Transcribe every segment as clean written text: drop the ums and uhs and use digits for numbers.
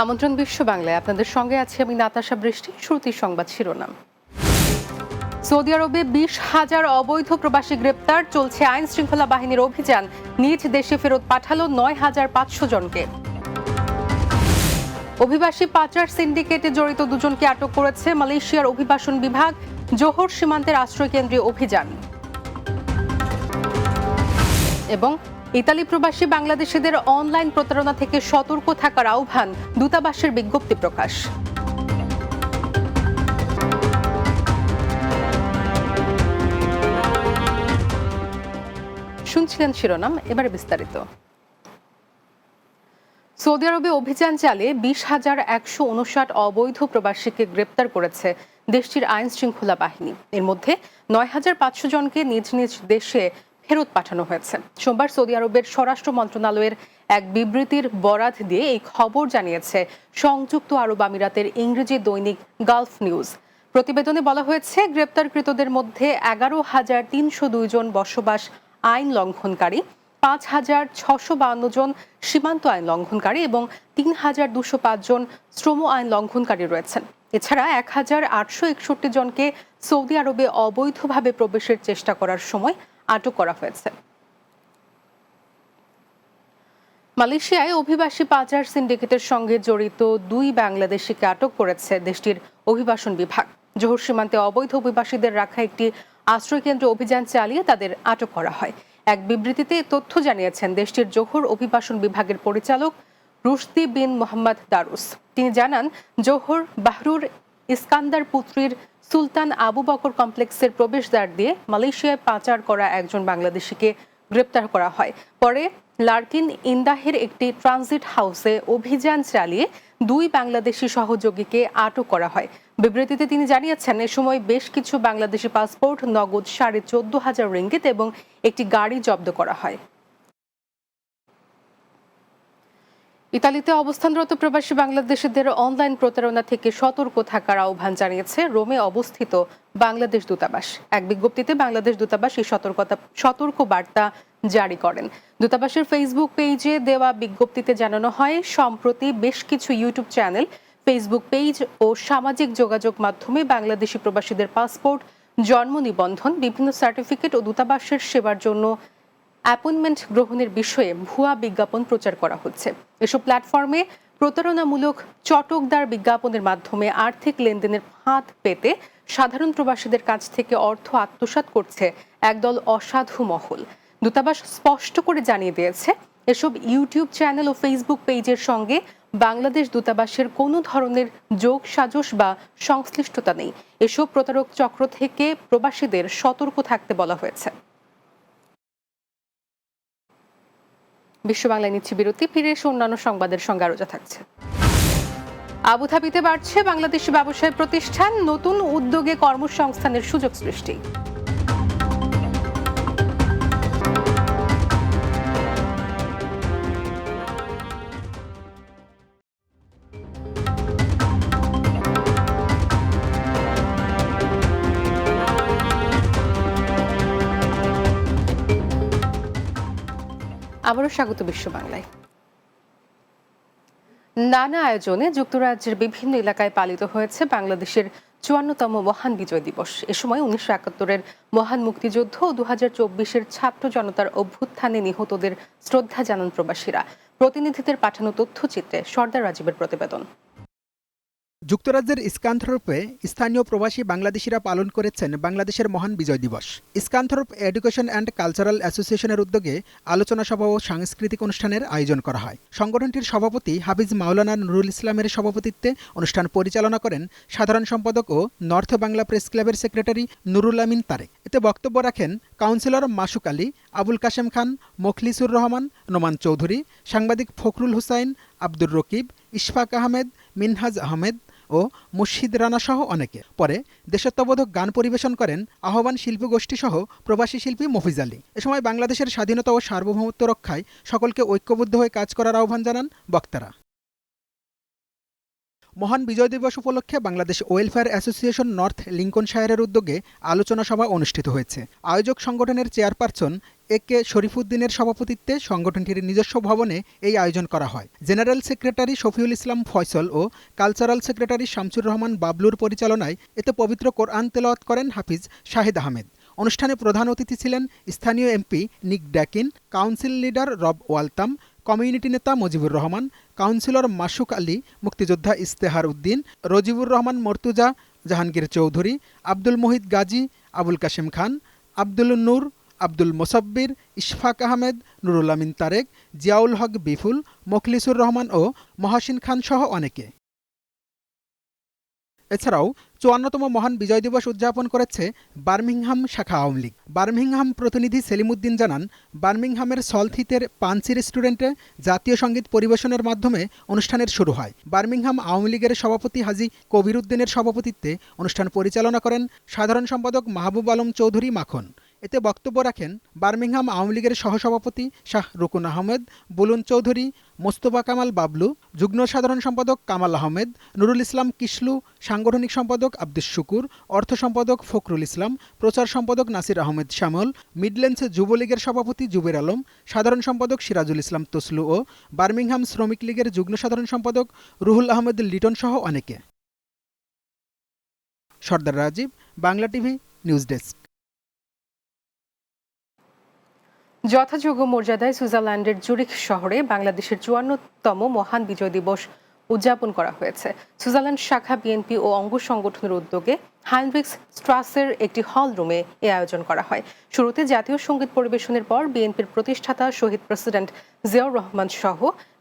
আমন্ত্রণ বিশ্ব বাংলায় আপনাদের সঙ্গে আছি আমি নাতাশা বৃষ্টি। শুরুতেই সংবাদ শিরোনাম। সৌদি আরবে 20,000 অবৈধ প্রবাসী গ্রেপ্তার, চলছে আইন শৃঙ্খলা বাহিনীর অভিযান, নিজ দেশে ফেরত পাঠালো 9,500 জনকে। অভিবাসী পাচার সিন্ডিকেটে জড়িত দুজনকে আটক করেছে মালয়েশিয়ার অভিবাসন বিভাগ, জোহর সীমান্তের আশ্রয় কেন্দ্রে অভিযান। এবং ইতালি প্রবাসী বাংলাদেশিদের অনলাইন প্রতারণা থেকে সতর্ক থাকার আহ্বান, দূতাবাসের বিজ্ঞপ্তি প্রকাশ। শুনছিলেন শিরোনাম, এবারে বিস্তারিত। সৌদি আরবে অভিযান চালিয়ে 20,159 অবৈধ প্রবাসীকে গ্রেপ্তার করেছে দেশটির আইন শৃঙ্খলা বাহিনী। এর মধ্যে 9,500 জনকে নিজ নিজ দেশে ফেরত পাঠানো হয়েছে। সোমবার সৌদি আরবের স্বরাষ্ট্র মন্ত্রণালয়ের এক বিবৃতির বরাত দিয়ে এই খবর জানিয়েছে সংযুক্ত আরব আমিরাতের ইংরেজি দৈনিক গালফ নিউজ। প্রতিবেদনে বলা হয়েছে, গ্রেপ্তারকৃতদের মধ্যে 11,302 জন বসবাস আইন লঙ্ঘনকারী, 5,652 জন সীমান্ত আইন লঙ্ঘনকারী এবং 3,205 জন শ্রম আইন লঙ্ঘনকারী রয়েছেন। এছাড়া 1,861 জনকে সৌদি আরবে অবৈধভাবে প্রবেশের চেষ্টা করার সময় আটক করা হয়েছে। মালয়েশিয়ায় অভিবাসী পাচার সিন্ডিকেটের সঙ্গে জড়িত 2 বাংলাদেশিকে আটক করেছে দেশটির অভিবাসন বিভাগ। জোহর সীমান্তে অবৈধ অভিবাসীদের রাখা একটি আশ্রয়কেন্দ্রে অভিযান চালিয়ে তাদের আটক করা হয়। এক বিবৃতিতে তথ্য জানিয়েছেন দেশটির জোহর অভিবাসন বিভাগের পরিচালক রুশদি বিন মোহাম্মদ দারুস। তিনি জানান, জোহর বাহরুর ইস্কান্দার পুত্রীর সুলতান আবু বকর কমপ্লেক্সের প্রবেশদ্বার দিয়ে মালয়েশিয়ায় পাচার করা একজন বাংলাদেশিকে গ্রেপ্তার করা হয়। পরে লার্কিন ইন্দাহের একটি ট্রানজিট হাউসে অভিযান চালিয়ে 2 বাংলাদেশি সহযোগীকে আটক করা হয়। বিবৃতিতে তিনি জানিয়েছেন, এ সময় বেশ কিছু বাংলাদেশি পাসপোর্ট, নগদ 14,500 রিঙ্গিত এবং একটি গাড়ি জব্দ করা হয়। ইতালিতে অবস্থানরত প্রবাসী বাংলাদেশিদের অনলাইন প্রতারণা থেকে সতর্ক থাকার আহ্বান জানিয়েছে রোমে অবস্থিত বাংলাদেশ দূতাবাস। এক বিজ্ঞপ্তিতে বাংলাদেশ দূতাবাস এই সতর্ক বার্তা জারি করেন। দূতাবাসের ফেসবুক পেজে দেওয়া বিজ্ঞপ্তিতে জানানো হয়, সম্প্রতি বেশ কিছু ইউটিউব চ্যানেল, ফেসবুক পেজ ও সামাজিক যোগাযোগ মাধ্যমে বাংলাদেশি প্রবাসীদের পাসপোর্ট, জন্ম নিবন্ধন, বিভিন্ন সার্টিফিকেট ও দূতাবাসের সেবার জন্য অ্যাপয়েন্টমেন্ট গ্রহণের বিষয়ে ভুয়া বিজ্ঞাপন প্রচার করা হচ্ছে। এসব প্ল্যাটফর্মে প্রতারণামূলক চটকদার বিজ্ঞাপনের মাধ্যমে আর্থিক লেনদেনের ফাঁদ পেতে সাধারণ প্রবাসীদের কাছ থেকে অর্থ আত্মসাৎ করছে একদল অসাধু মহল। দূতাবাস স্পষ্ট করে জানিয়ে দিয়েছে, এসব ইউটিউব চ্যানেল ও ফেসবুক পেজের সঙ্গে বাংলাদেশ দূতাবাসের কোনো ধরনের যোগ সাজশ বা সংশ্লিষ্টতা নেই। এসব প্রতারক চক্র থেকে প্রবাসীদের সতর্ক থাকতে বলা হয়েছে। বিশ্ব বাংলায় নিচ্ছি বিরতি, ফিরে এসে অন্যান্য সংবাদের সঙ্গে আরো থাকছে। আবুধাবিতে বাড়ছে বাংলাদেশি ব্যবসায় প্রতিষ্ঠান, নতুন উদ্যোগে কর্মসংস্থানের সুযোগ সৃষ্টি। আবারও স্বাগত বিশ্ব বাংলায়। নানা আয়োজনে যুক্তরাজ্যের বিভিন্ন এলাকায় পালিত হয়েছে বাংলাদেশের 54তম মহান বিজয় দিবস। এ সময় 1971-এর মহান মুক্তিযুদ্ধ ও 2024-এর ছাত্র জনতার অভ্যুত্থানে নিহতদের শ্রদ্ধা জানান প্রবাসীরা। প্রতিনিধিদের পাঠানো তথ্যচিত্রে সর্দার রাজীবের প্রতিবেদন। যুক্তরাজ্যের স্কানথরপে স্থানীয় প্রবাসী বাংলাদেশিরা পালন করেছেন বাংলাদেশের মহান বিজয় দিবস। স্কানথরপ এডুকেশন অ্যান্ড কালচারাল অ্যাসোসিয়েশনের উদ্যোগে আলোচনা সভা ও সাংস্কৃতিক অনুষ্ঠানের আয়োজন করা হয়। সংগঠনটির সভাপতি হাফিজ মাওলানা নুরুল ইসলামের সভাপতিত্বে অনুষ্ঠান পরিচালনা করেন সাধারণ সম্পাদক ও নর্থ বাংলা প্রেস ক্লাবের সেক্রেটারি নুরুল আমিন তারেক। এতে বক্তব্য রাখেন কাউন্সিলর মাসুক আলী, আবুল কাশেম খান, মোখলিসুর রহমান, নোমান চৌধুরী, সাংবাদিক ফখরুল হুসাইন, আব্দুর রকিব, ইশফাক আহমেদ, মিনহাজ আহমেদ ও মুর্শিদ রানা সহ অনেকে। পরে দেশত্ববোধক গান পরিবেশন করেন আহ্বান শিল্পী গোষ্ঠী সহ প্রবাসী শিল্পী মফিজ আলী। এ সময় বাংলাদেশের স্বাধীনতা ও সার্বভৌমত্ব রক্ষায় সকলকে ঐক্যবদ্ধ হয়ে কাজ করার আহ্বান জানান বক্তারা। মহান বিজয় দিবস উপলক্ষে বাংলাদেশ ওয়েলফেয়ার অ্যাসোসিয়েশন নর্থ লিঙ্কনশায়ারের উদ্যোগে আলোচনা সভা অনুষ্ঠিত হয়েছে। আয়োজক সংগঠনের চেয়ারপারসন কে শরীফুদ্দিনের সভাপতিত্বে সংগঠনটির নিজস্ব ভবনে এই আয়োজন করা হয়। জেনারেল সেক্রেটারি শফিউল ইসলাম ফয়সল ও কালচারাল সেক্রেটারি শামসুর রহমান বাবলুর পরিচালনায় এতে পবিত্র কোরআন তেলাওয়াত করেন হাফিজ শাহিদ আহমেদ। অনুষ্ঠানে প্রধান অতিথি ছিলেন স্থানীয় এমপি নিক ড্যাকিন, কাউন্সিল লিডার রব ওয়ালতাম, কমিউনিটি নেতা মুজিবুর রহমান, কাউন্সিলর মাসুক আলী, মুক্তিযোদ্ধা ইস্তেহার উদ্দিন, রজিবুর রহমান মর্তুজা, জাহাঙ্গীর চৌধুরী, আব্দুল মোহিত গাজী, আবুল কাশেম খান, আব্দুল নূর, আব্দুল মোসাব্বির, ইশফাক আহমেদ, নুরুল আমিন তারেক, জিয়াউল হক বিফুল, মোখলিসুর রহমান ও মহাসিন খান সহ অনেকে। এছাড়াও ৫৪তম মহান বিজয় দিবস উদযাপন করেছে বার্মিংহাম শাখা আওয়ামী লীগ। বার্মিংহাম প্রতিনিধি সেলিমউদ্দিন জানান, বার্মিংহামের সলথিতের পানসি রেস্টুরেন্টে জাতীয় সঙ্গীত পরিবেশনের মাধ্যমে অনুষ্ঠানের শুরু হয়। বার্মিংহাম আওয়ামী লীগের সভাপতি হাজী কবির উদ্দিনের সভাপতিত্বে অনুষ্ঠান পরিচালনা করেন সাধারণ সম্পাদক মাহবুব আলম চৌধুরী মাখন। এতে বক্তব্য রাখেন বার্মিংহাম আওয়ামী লীগের সহসভাপতি শাহ রুকুন আহমেদ, বুলুন চৌধুরী, মোস্তফা কামাল বাবলু, যুগ্ম সাধারণ সম্পাদক কামাল আহমেদ, নুরুল ইসলাম কিসলু, সাংগঠনিক সম্পাদক আব্দুস শুকুর, অর্থ সম্পাদক ফখরুল ইসলাম, প্রচার সম্পাদক নাসির আহমেদ শ্যামল, মিডল্যান্ডস যুবলীগের সভাপতি জুবের আলম, সাধারণ সম্পাদক সিরাজুল ইসলাম তসলু ও বার্মিংহাম শ্রমিক লীগের যুগ্ম সাধারণ সম্পাদক রুহুল আহমেদ লিটন সহ অনেকে। Sardar Rajib, Bangla TV, news desk. যথাযোগ্য মর্যাদায় সুইজারল্যান্ডের জুরিখ শহরে বাংলাদেশের ৫৪তম মহান বিজয় দিবস উদযাপন করা হয়েছে। সুইজারল্যান্ড শাখা বিএনপি ও অঙ্গ সংগঠনের উদ্যোগে হাইনরিক্স স্ট্রাসের একটি হল রুমে এ আয়োজন করা হয়। শুরুতে জাতীয় সঙ্গীত পরিবেশনের পর বিএনপির প্রতিষ্ঠাতা শহীদ প্রেসিডেন্ট জিয়াউর রহমান সহ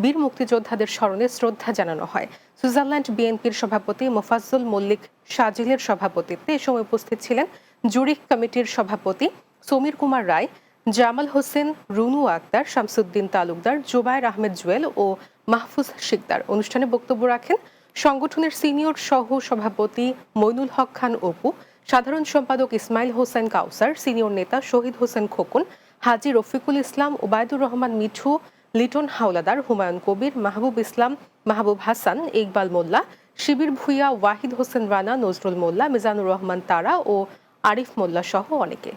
বীর মুক্তিযোদ্ধাদের স্মরণে শ্রদ্ধা জানানো হয়। সুইজারল্যান্ড বিএনপির সভাপতি মোফাজ্জল মল্লিক শাজিলের সভাপতিত্বে এ সময় উপস্থিত ছিলেন জুরিখ কমিটির সভাপতি সমীর কুমার রায়, জামাল হোসেন, রুনু আক্তার, শামসুদ্দিন তালুকদার, জুবায়ের আহমেদ জুয়েল ও মাহফুজ শিকদার। অনুষ্ঠানে বক্তব্য রাখেন সংগঠনের সিনিয়র সহ সভাপতি মইনুল হক খান অপু, সাধারণ সম্পাদক ইসমাইল হোসেন কাউসার, সিনিয়র নেতা শহীদ হোসেন খোকন, হাজী রফিকুল ইসলাম, ওবায়দুর রহমান মিঠু, লিটন হাওলাদার, হুমায়ুন কবির, মাহবুব ইসলাম, মাহবুব হাসান, ইকবাল মোল্লা, শিবির ভুইয়া, ওয়াহিদ হোসেন রানা, নজরুল মোল্লা, মিজানুর রহমান তারা ও আরিফ মোল্লা সহ অনেকে।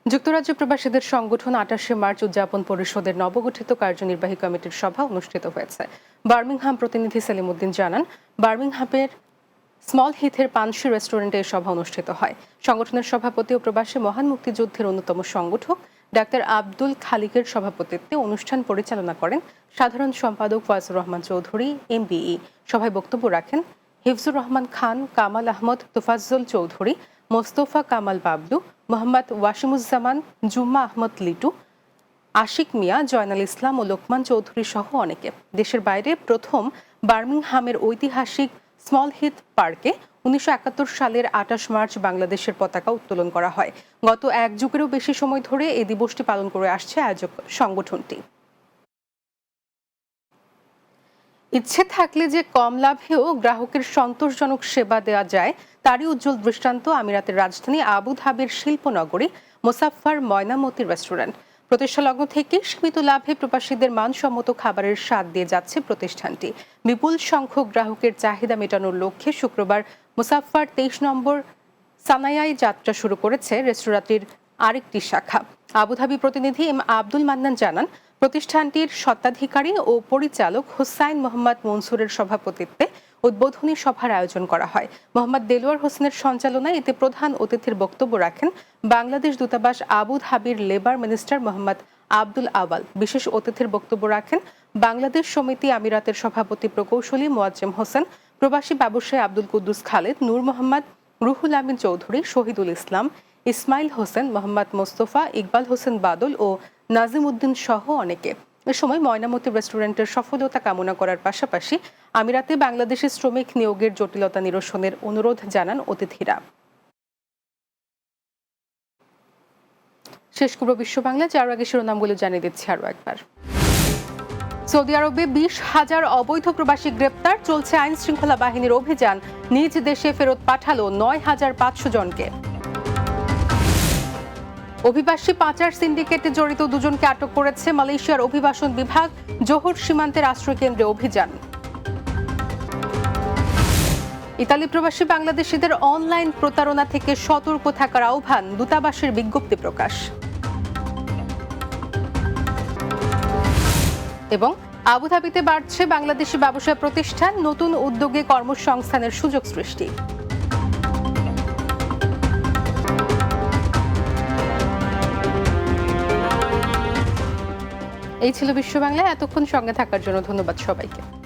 যুক্তরাজ্য প্রবাসীদের সংগঠন ২৮শে মার্চ উদযাপন পরিষদের নবগঠিত কার্যনির্বাহী কমিটির সভা অনুষ্ঠিত হয়েছে। বার্মিংহাম প্রতিনিধি সেলিমউদ্দিন জানান, বার্মিংহামের স্মল হিথের পানসি রেস্টুরেন্টে এই সভা অনুষ্ঠিত হয়। সংগঠনের সভাপতি ও প্রবাসী মহান মুক্তিযুদ্ধের অন্যতম সংগঠক ডাক্তার আব্দুল খালিকের সভাপতিত্বে অনুষ্ঠান পরিচালনা করেন সাধারণ সম্পাদক ফয়জুর রহমান চৌধুরী MBE। সভায় বক্তব্য রাখেন হিফজুর রহমান খান, কামাল আহমদ, তোফাজ্জল চৌধুরী, মোস্তফা কামাল বাবলু, মোহাম্মদ ওয়াসিমুজ্জামান, জুম্মা আহমদ লিটু, আশিক মিয়া, জয়নাল ইসলাম ও লোকমান চৌধুরী সহ অনেকে। দেশের বাইরে প্রথম বার্মিংহামের ঐতিহাসিক স্মল হিথ পার্কে ১৯৭১ সালের ২৮ মার্চ বাংলাদেশের পতাকা উত্তোলন করা হয়। গত এক যুগেরও বেশি সময় ধরে এই দিবসটি পালন করে আসছে আয়োজক সংগঠনটি। ইচ্ছে থাকলে যে কম লাভেও গ্রাহকের সন্তোষজনক সেবা দেওয়া যায় তারই উজ্জ্বল দৃষ্টান্ত আমিরাতের রাজধানী আবু ধাবির শিল্পনগরী মোসাফফার ময়নামতি রেস্টুরেন্ট। প্রতিষ্ঠা লগ্ন থেকে সীমিত লাভে প্রবাসীদের মানসম্মত খাবারের স্বাদ দিয়ে যাচ্ছে প্রতিষ্ঠানটি। বিপুল সংখ্যক গ্রাহকের চাহিদা মেটানোর লক্ষ্যে শুক্রবার মোসাফফার ২৩ নম্বর সানায়ায় যাত্রা শুরু করেছে রেস্তোরাঁটির আরেকটি শাখা। আবুধাবি প্রতিনিধি এম আব্দুল মান্নান জানান, প্রতিষ্ঠানটির স্বত্বাধিকারী ও পরিচালক হুসাইন মোহাম্মদ মনসুরের সভাপতিত্বে উদ্বোধনী সভার আয়োজন করা হয়। মোহাম্মদ দেলোয়ার হোসেনের সঞ্চালনায় এতে প্রধান অতিথির বক্তব্য রাখেন বাংলাদেশ দূতাবাস আবু ধাবির লেবার মিনিস্টার মোহাম্মদ আব্দুল আওয়াল। বিশেষ অতিথির বক্তব্য রাখেন বাংলাদেশ সমিতি আমিরাতের সভাপতি প্রকৌশলী মোয়াজ্জেম হোসেন, প্রবাসী ব্যবসায়ী আব্দুল কুদ্দুস খালেদ, নূর মোহাম্মদ, রুহুল আমিন চৌধুরী, শহীদুল ইসলাম, ইসমাইল হোসেন, মোহাম্মদ মোস্তফা, ইকবাল হোসেন বাদল ও নাজিম উদ্দিন সহ অনেকে। এ সময় ময়নামতি রেস্টুরেন্টের সফলতা কামনা করার পাশাপাশি আমিরাতে বাংলাদেশি শ্রমিক নিয়োগের জটিলতা নিরসনের অনুরোধ জানান অতিথিরা। শেষ করব বিশ্ব বাংলা, যার আগে শিরোনামগুলো জানিয়ে দিচ্ছি আরও একবার। সৌদি আরবে ২০,০০০ অবৈধ প্রবাসী গ্রেপ্তার, চলছে আইন শৃঙ্খলা বাহিনীর অভিযান, নিজ দেশে ফেরত পাঠালো ৯,৫০০ জনকে। অভিবাসী পাচার সিন্ডিকেটে জড়িত ২ জনকে আটক করেছে মালয়েশিয়ার অভিবাসন বিভাগ, জোহর সীমান্তের আশ্রয় কেন্দ্রে অভিযান। ইতালি প্রবাসী বাংলাদেশিদের অনলাইন প্রতারণা থেকে সতর্ক থাকার আহ্বান, দূতাবাসের বিজ্ঞপ্তি প্রকাশ। এবং আবুধাবিতে বাড়ছে বাংলাদেশি ব্যবসায় প্রতিষ্ঠান, নতুন উদ্যোগে কর্মসংস্থানের সুযোগ সৃষ্টি। এই ছিল বিশ্ব বাংলা। এতক্ষণ সঙ্গে থাকার জন্য ধন্যবাদ সবাইকে।